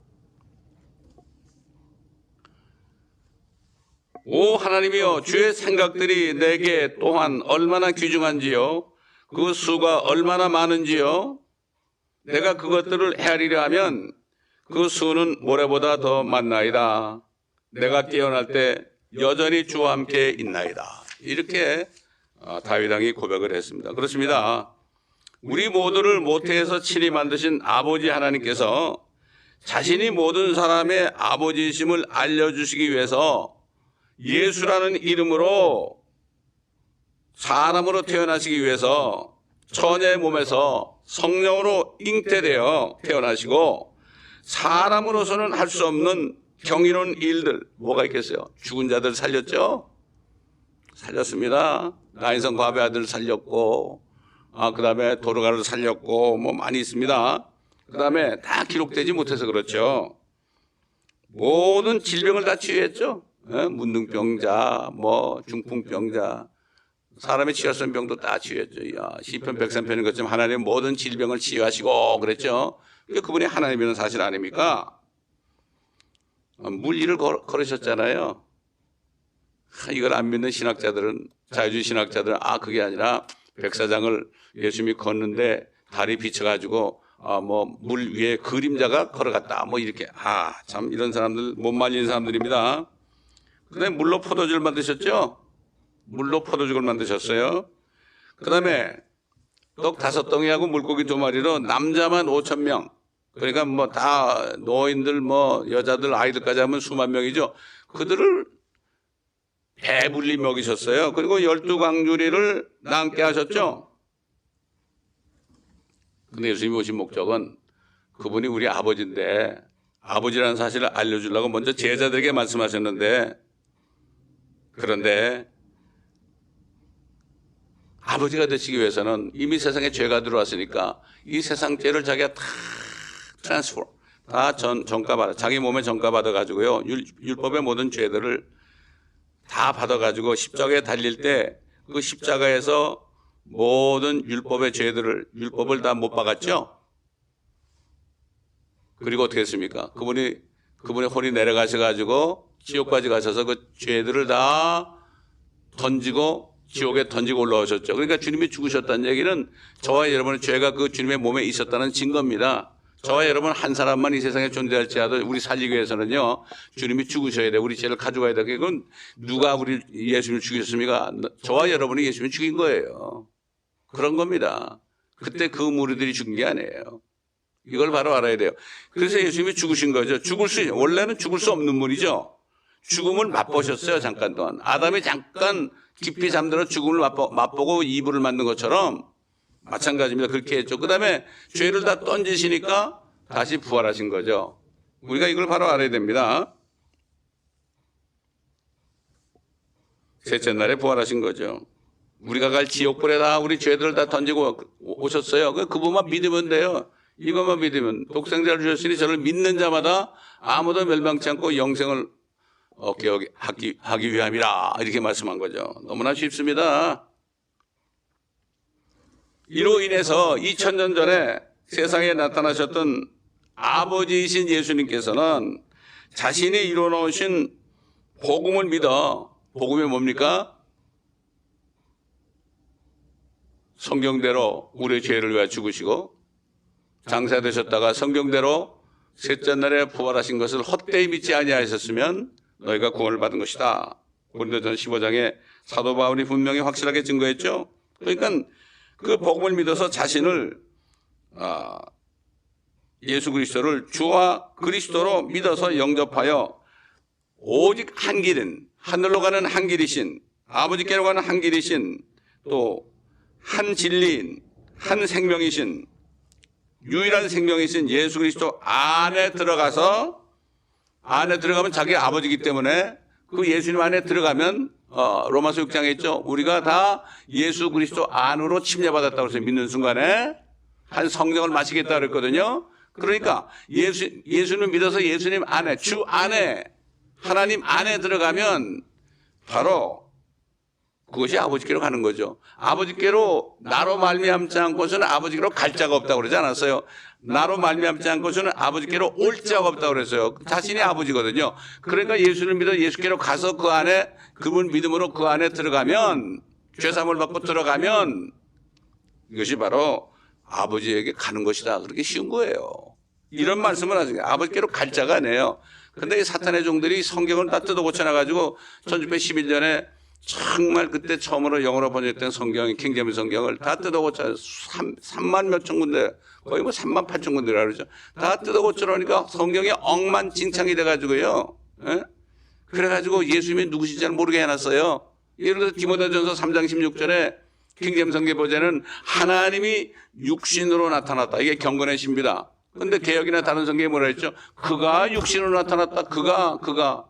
오 하나님이여 주의 생각들이 내게 또한 얼마나 귀중한지요. 그 수가 얼마나 많은지요. 내가 그것들을 헤아리려 하면 그 수는 모래보다 더 많나이다. 내가 깨어날 때 여전히 주와 함께 있나이다. 이렇게 다윗 왕이 고백을 했습니다. 그렇습니다. 우리 모두를 모태에서 친히 만드신 아버지 하나님께서 자신이 모든 사람의 아버지이심을 알려주시기 위해서 예수라는 이름으로 사람으로 태어나시기 위해서 처녀의 몸에서 성령으로 잉태되어 태어나시고 사람으로서는 할 수 없는 경이로운 일들 뭐가 있겠어요? 죽은 자들 살렸죠? 살렸습니다. 나인성 과부의 아들 살렸고 그 다음에 도르가를 살렸고 뭐 많이 있습니다. 그다음에 다 기록되지 못해서 그렇죠. 모든 질병을 다 치유했죠. 문둥병자, 뭐 중풍병자, 사람의 치유하는 병도 다 치유했죠. 야, 시편 103편인 것처럼 하나님 모든 질병을 치유하시고 그랬죠. 그분이 하나님이라는 사실 아닙니까? 물리를 걸으셨잖아요. 이걸 안 믿는 신학자들은, 자유주의 신학자들은 그게 아니라 백사장을 예수님이 걷는데 다리 비쳐가지고 뭐 물 위에 그림자가 걸어갔다 뭐 이렇게 참 이런 사람들 못 말리는 사람들입니다. 그다음에 물로 포도주를 만드셨죠. 물로 포도주를 만드셨어요. 그다음에 떡 5덩이하고 물고기 2마리로 남자만 5,000명. 그러니까 뭐 다 노인들 뭐 여자들 아이들까지 하면 수만 명이죠. 그들을 배불리 먹이셨어요. 그리고 12광주리를 남게 하셨죠. 근데 예수님이 오신 목적은 그분이 우리 아버지인데 아버지라는 사실을 알려주려고 먼저 제자들에게 말씀하셨는데, 그런데 아버지가 되시기 위해서는 이미 세상에 죄가 들어왔으니까 이 세상 죄를 자기가 다 트랜스포, 다 전가받아, 자기 몸에 전가받아가지고요. 율법의 모든 죄들을 다 받아가지고 십자가에 달릴 때 그 십자가에서 모든 율법의 죄들을, 율법을 다 못 박았죠? 그리고 어떻게 했습니까? 그분의 혼이 내려가셔가지고 지옥까지 가셔서 그 죄들을 다 던지고 지옥에 던지고 올라오셨죠. 그러니까 주님이 죽으셨다는 얘기는 저와 여러분의 죄가 그 주님의 몸에 있었다는 증거입니다. 저와 여러분 한 사람만 이 세상에 존재할지라도 우리 살리기 위해서는요, 주님이 죽으셔야 돼요. 우리 죄를 가져가야 돼요. 그건 누가 우리 예수님을 죽이셨습니까? 저와 여러분이 예수님을 죽인 거예요. 그런 겁니다. 그때 그 무리들이 죽은 게 아니에요. 이걸 바로 알아야 돼요. 그래서 예수님이 죽으신 거죠. 원래는 죽을 수 없는 분이죠. 죽음을 맛보셨어요. 잠깐 동안. 아담이 잠깐 깊이 잠들어 죽음을 맛보고 이불을 만든 것처럼 마찬가지입니다. 그렇게 했죠. 그 다음에 죄를 다 던지시니까 다시 부활하신 거죠. 우리가 이걸 바로 알아야 됩니다. 셋째 날에 부활하신 거죠. 우리가 갈 지옥불에 다 우리 죄들을 다 던지고 오셨어요. 그분만 믿으면 돼요. 이것만 믿으면, 독생자를 주셨으니 저를 믿는 자마다 아무도 멸망치 않고 영생을 얻게 하기 위함이라, 이렇게 말씀한 거죠. 너무나 쉽습니다. 이로 인해서 2000년 전에 세상에 나타나셨던 아버지이신 예수님께서는 자신이 이루어놓으신 복음을 믿어, 복음이 뭡니까? 성경대로 우리의 죄를 위하여 죽으시고 장사되셨다가 성경대로 셋째 날에 부활하신 것을 헛되이 믿지 아니하셨으면 너희가 구원을 받은 것이다. 고린도전 15장에 사도 바울이 분명히 확실하게 증거했죠. 그러니까 그 복음을 믿어서 자신을 예수 그리스도를 주와 그리스도로 믿어서 영접하여 오직 한 길인, 하늘로 가는 한 길이신, 아버지께로 가는 한 길이신, 또 한 진리인, 한 생명이신, 유일한 생명이신 예수 그리스도 안에 들어가면 자기 아버지이기 때문에 그 예수님 안에 들어가면 로마서 6장에 있죠. 우리가 다 예수 그리스도 안으로 침례받았다고 해서 믿는 순간에 한 성령을 마시겠다 그랬거든요. 그러니까 예수님 믿어서 예수님 안에, 주 안에, 하나님 안에 들어가면 바로 그것이 아버지께로 가는 거죠. 아버지께로 나로 말미암지 않고서는 아버지께로 갈 자가 없다고 그러지 않았어요. 나로 말미암지 않고서는 아버지께로 올 자가 없다고 그랬어요. 자신이 아버지거든요. 그러니까 예수를 믿어 예수께로 가서 그 안에, 그분 믿음으로 그 안에 들어가면, 죄사함을 받고 들어가면 이것이 바로 아버지에게 가는 것이다. 그렇게 쉬운 거예요. 이런 말씀을 하시니까 아버지께로 갈 자가 아니에요. 그런데 이 사탄의 종들이 성경을 다 뜯어 고쳐놔가지고 1611년에 정말 그때 처음으로 영어로 번역된 성경, 킹제임스 성경을 다 뜯어 고쳐 3만 몇천 군데, 거의 뭐 3만 8천 군데라 그러죠. 다 뜯어 고쳐 놓으니까 성경이 엉망진창이 돼가지고요. 예? 그래가지고 예수님이 누구신지 잘 모르게 해놨어요. 예를 들어서 디모데전서 3장 16절에 킹제임스 성경 보자는 하나님이 육신으로 나타났다. 이게 경건의 신비다. 근데 개역이나 다른 성경에 뭐라 했죠? 그가 육신으로 나타났다. 그가.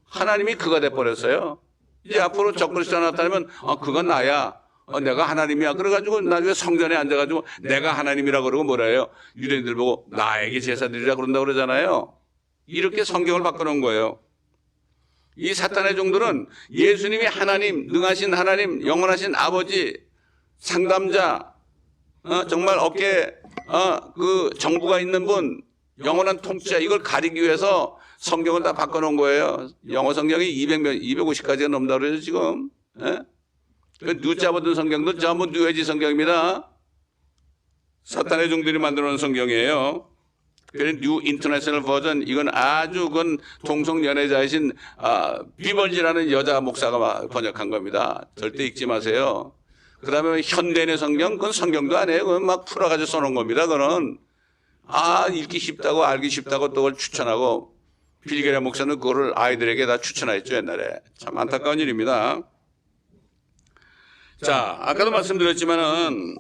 하나님이 그가 돼버렸어요. 이제 앞으로 적그리스도가 나타나면 그건 나야. 내가 하나님이야. 그래가지고 나중에 성전에 앉아가지고 내가 하나님이라 그러고 뭐라 해요? 유대인들 보고 나에게 제사 드리라 그런다고 그러잖아요. 이렇게 성경을 바꿔놓은 거예요. 이 사탄의 종들은 예수님이 하나님, 능하신 하나님, 영원하신 아버지, 상담자, 정말 어깨에 그 정부가 있는 분, 영원한 통치자, 이걸 가리기 위해서 성경을 다 바꿔놓은 거예요. 영어 성경이 250가지가 넘는다고 그러죠, 지금. 예? 그 뉴자 버전 성경도 전부 뉴에지 성경입니다. 사탄의 종들이 만들어 놓은 성경이에요. 그래서 뉴 인터내셔널 버전, 이건 아주 그건 동성연애자이신 비벌지라는 여자 목사가 번역한 겁니다. 절대 읽지 마세요. 그 다음에 현대인의 성경, 그건 성경도 아니에요. 그건 막 풀어가지고 써놓은 겁니다. 그거는 읽기 쉽다고 알기 쉽다고 또 그걸 추천하고, 빌게레 목사는 그거를 아이들에게 다 추천했죠, 옛날에. 참 안타까운 일입니다. 자, 아까도 말씀드렸지만은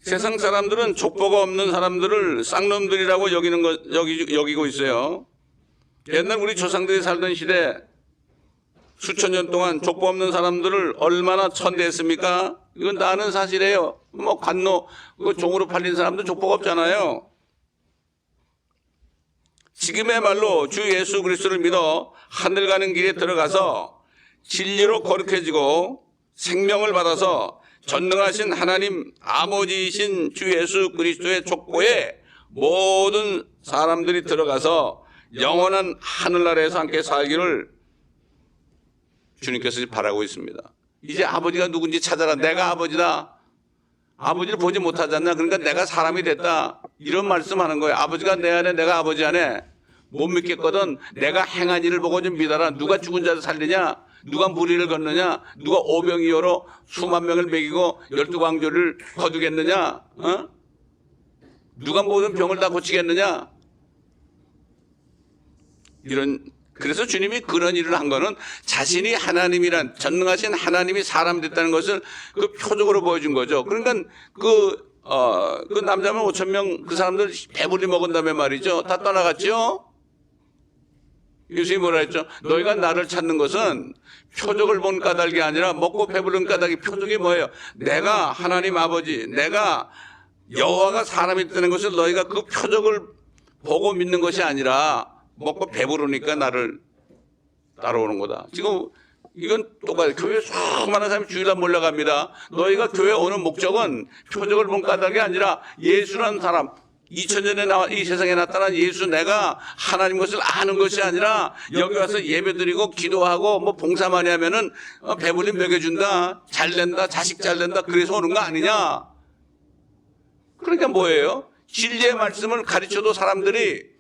세상 사람들은 족보가 없는 사람들을 쌍놈들이라고 여기고 있어요. 옛날 우리 조상들이 살던 시대 수천 년 동안 족보 없는 사람들을 얼마나 천대했습니까? 이건 다 아는 사실이에요. 뭐 관노, 그 종으로 팔린 사람도 족보가 없잖아요. 지금의 말로 주 예수 그리스도를 믿어 하늘 가는 길에 들어가서 진리로 거룩해지고 생명을 받아서 전능하신 하나님 아버지이신 주 예수 그리스도의 족보에 모든 사람들이 들어가서 영원한 하늘나라에서 함께 살기를 주님께서 바라고 있습니다. 이제 아버지가 누군지 찾아라. 내가 아버지다. 아버지를 보지 못하지 않나? 그러니까 내가 사람이 됐다. 이런 말씀하는 거예요. 아버지가 내 안에, 내가 아버지 안에. 못 믿겠거든. 내가 행한 일을 보고 좀 믿어라. 누가 죽은 자를 살리냐? 누가 무리를 걷느냐? 누가 오병이어로 수만 명을 먹이고 12광조를 거두겠느냐? 누가 모든 병을 다 고치겠느냐? 그래서 주님이 그런 일을 한 거는 자신이 하나님이란, 전능하신 하나님이 사람 됐다는 것을 그 표적으로 보여준 거죠. 그러니까 그 남자만 5천 명 그 사람들 배불리 먹은 다음에 말이죠. 다 떠나갔죠? 예수님이 뭐라 했죠? 너희가 나를 찾는 것은 표적을 본 까닭이 아니라 먹고 배부른 까닭이, 표적이 뭐예요? 내가 하나님 아버지, 내가 여호와가 사람이 되는 것을 너희가 그 표적을 보고 믿는 것이 아니라 먹고 배부르니까 나를 따라오는 거다. 지금 이건 똑같아요. 교회 수많은 사람이 주일날 몰려갑니다. 너희가 교회 오는 목적은 표적을 본 까닭이 아니라 예수라는 사람, 2000년에 이 세상에 나타난 예수, 내가 하나님 것을 아는 것이 아니라 여기 와서 예배드리고 기도하고 뭐 봉사 많이 하면은 배불리 먹여준다, 잘 된다, 자식 잘 된다, 그래서 오는 거 아니냐? 그러니까 뭐예요? 진리의 말씀을 가르쳐도 사람들이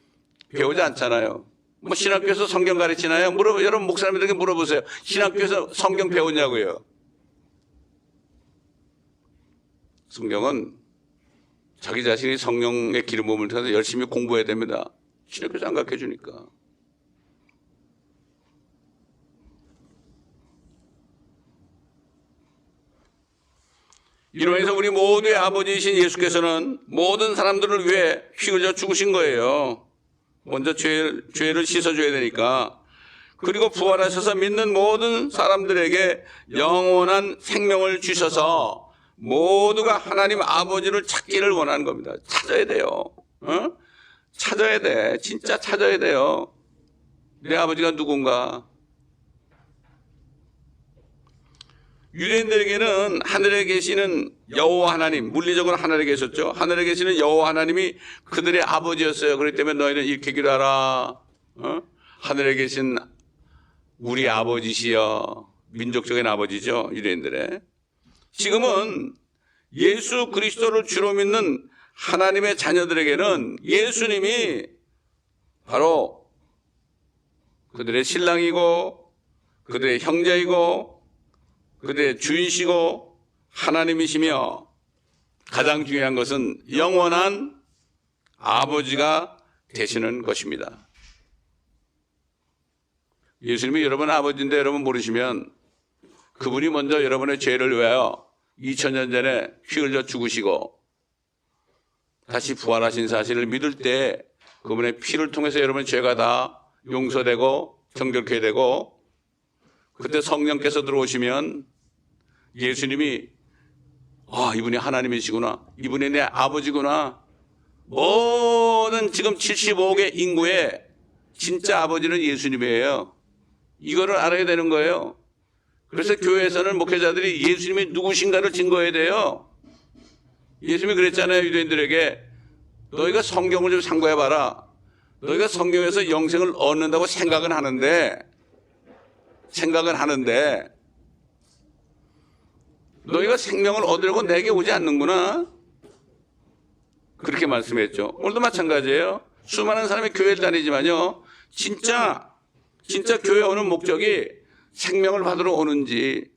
배우지 않잖아요. 뭐 신학교에서 성경 가르치나요? 여러분 목사님들에게 물어보세요. 신학교에서 성경 배우냐고요? 성경은 자기 자신이 성령의 기름 부음을 통해서 열심히 공부해야 됩니다. 신학교에서 안 가르쳐 주니까. 이로 해서 우리 모두의 아버지이신 예수께서는 모든 사람들을 위해 피 흘려 죽으신 거예요. 먼저 죄를 씻어줘야 되니까. 그리고 부활하셔서 믿는 모든 사람들에게 영원한 생명을 주셔서 모두가 하나님 아버지를 찾기를 원하는 겁니다. 찾아야 돼요. 찾아야 돼. 진짜 찾아야 돼요. 내 아버지가 누군가. 유대인들에게는 하늘에 계시는 여호와 하나님, 물리적으로 하늘에 계셨죠. 하늘에 계시는 여호와 하나님이 그들의 아버지였어요. 그렇기 때문에 너희는 이렇게 기도하라. 하늘에 계신 우리 아버지시여. 민족적인 아버지죠, 유대인들의. 지금은 예수 그리스도를 주로 믿는 하나님의 자녀들에게는 예수님이 바로 그들의 신랑이고 그들의 형제이고 그들의 주인이시고 하나님이시며, 가장 중요한 것은 영원한 아버지가 되시는 것입니다. 예수님이 여러분 아버지인데 여러분 모르시면 그분이 먼저 여러분의 죄를 위하여 2000년 전에 피 흘려 죽으시고 다시 부활하신 사실을 믿을 때 그분의 피를 통해서 여러분의 죄가 다 용서되고 정결케 되고, 그때 성령께서 들어오시면 예수님이 이분이 하나님이시구나, 이분이 내 아버지구나. 모든 지금 75억의 인구의 진짜 아버지는 예수님이에요. 이거를 알아야 되는 거예요. 그래서 교회에서는 목회자들이 예수님이 누구신가를 증거해야 돼요. 예수님이 그랬잖아요. 유대인들에게 너희가 성경을 좀 참고해봐라. 너희가 성경에서 영생을 얻는다고 생각은 하는데 너희가 생명을 얻으려고 내게 오지 않는구나. 그렇게 말씀했죠. 오늘도 마찬가지예요. 수많은 사람이 교회를 다니지만요, 진짜 교회 오는 목적이 생명을 받으러 오는지,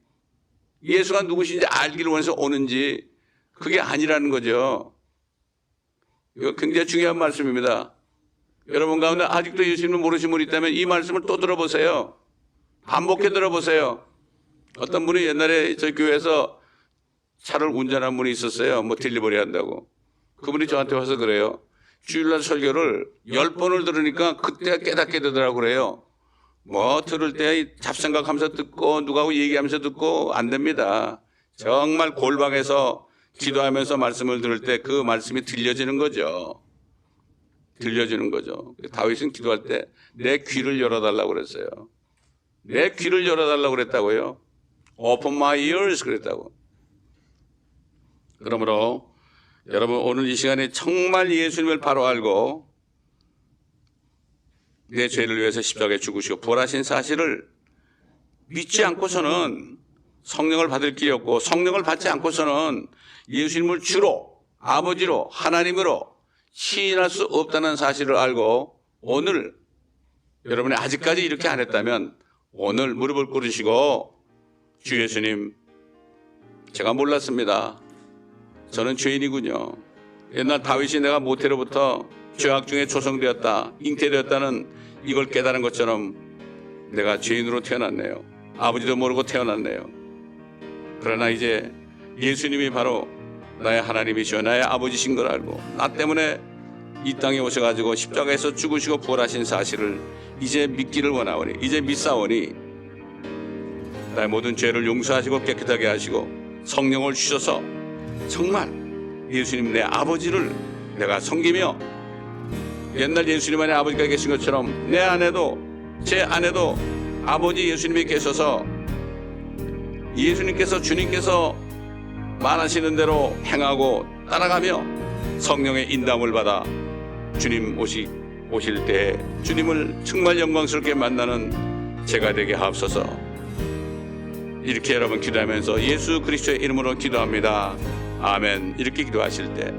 예수가 누구신지 알기를 원해서 오는지, 그게 아니라는 거죠. 이거 굉장히 중요한 말씀입니다. 여러분 가운데 아직도 예수님을 모르시는 분이 있다면 이 말씀을 또 들어보세요. 반복해 들어보세요. 어떤 분이 옛날에 저희 교회에서 차를 운전한 분이 있었어요. 뭐 딜리버리 한다고. 그분이 저한테 와서 그래요. 주일날 설교를 10번을 들으니까 그때 깨닫게 되더라고 그래요. 뭐 들을 때 잡생각하면서 듣고 누구하고 얘기하면서 듣고 안 됩니다. 정말 골방에서 기도하면서 말씀을 들을 때 그 말씀이 들려지는 거죠. 다윗은 기도할 때 내 귀를 열어달라고 그랬어요. 내 귀를 열어달라고 그랬다고요. Open my ears 그랬다고. 그러므로 여러분 오늘 이 시간에 정말 예수님을 바로 알고 내 죄를 위해서 십자가에 죽으시고 부활하신 사실을 믿지 않고서는 성령을 받을 길이 없고, 성령을 받지 않고서는 예수님을 주로 아버지로 하나님으로 시인할 수 없다는 사실을 알고, 오늘 여러분이 아직까지 이렇게 안 했다면 오늘 무릎을 꿇으시고, 주 예수님, 제가 몰랐습니다. 저는 죄인이군요. 옛날 다윗이 내가 모태로부터 죄악 중에 조성되었다, 잉태되었다는 이걸 깨달은 것처럼 내가 죄인으로 태어났네요. 아버지도 모르고 태어났네요. 그러나 이제 예수님이 바로 나의 하나님이시오 나의 아버지신 걸 알고, 나 때문에 이 땅에 오셔가지고 십자가에서 죽으시고 부활하신 사실을 이제 믿기를 원하오니, 이제 믿사오니 나의 모든 죄를 용서하시고 깨끗하게 하시고 성령을 주셔서 정말 예수님 내 아버지를 내가 섬기며, 옛날 예수님 안에 아버지가 계신 것처럼 내 안에도 제 안에도 아버지 예수님이 계셔서 예수님께서 주님께서 말하시는 대로 행하고 따라가며 성령의 인도함을 받아 주님 오실 때 주님을 정말 영광스럽게 만나는 제가 되게 하옵소서. 이렇게 여러분 기도하면서 예수 그리스도의 이름으로 기도합니다. 아멘. 이렇게 기도하실 때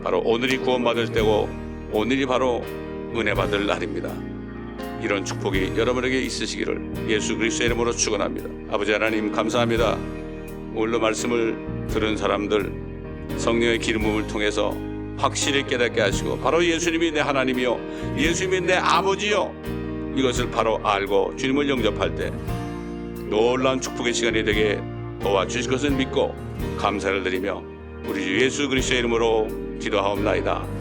바로 오늘이 구원받을 때고, 오늘이 바로 은혜 받을 날입니다. 이런 축복이 여러분에게 있으시기를 예수 그리스도의 이름으로 축원합니다. 아버지 하나님 감사합니다. 오늘도 말씀을 들은 사람들 성령의 기름 부음을 통해서 확실히 깨닫게 하시고, 바로 예수님이 내 하나님이요 예수님이 내 아버지요, 이것을 바로 알고 주님을 영접할 때 놀라운 축복의 시간이 되게 도와주실 것을 믿고 감사를 드리며 우리 주 예수 그리스도의 이름으로 기도하옵나이다.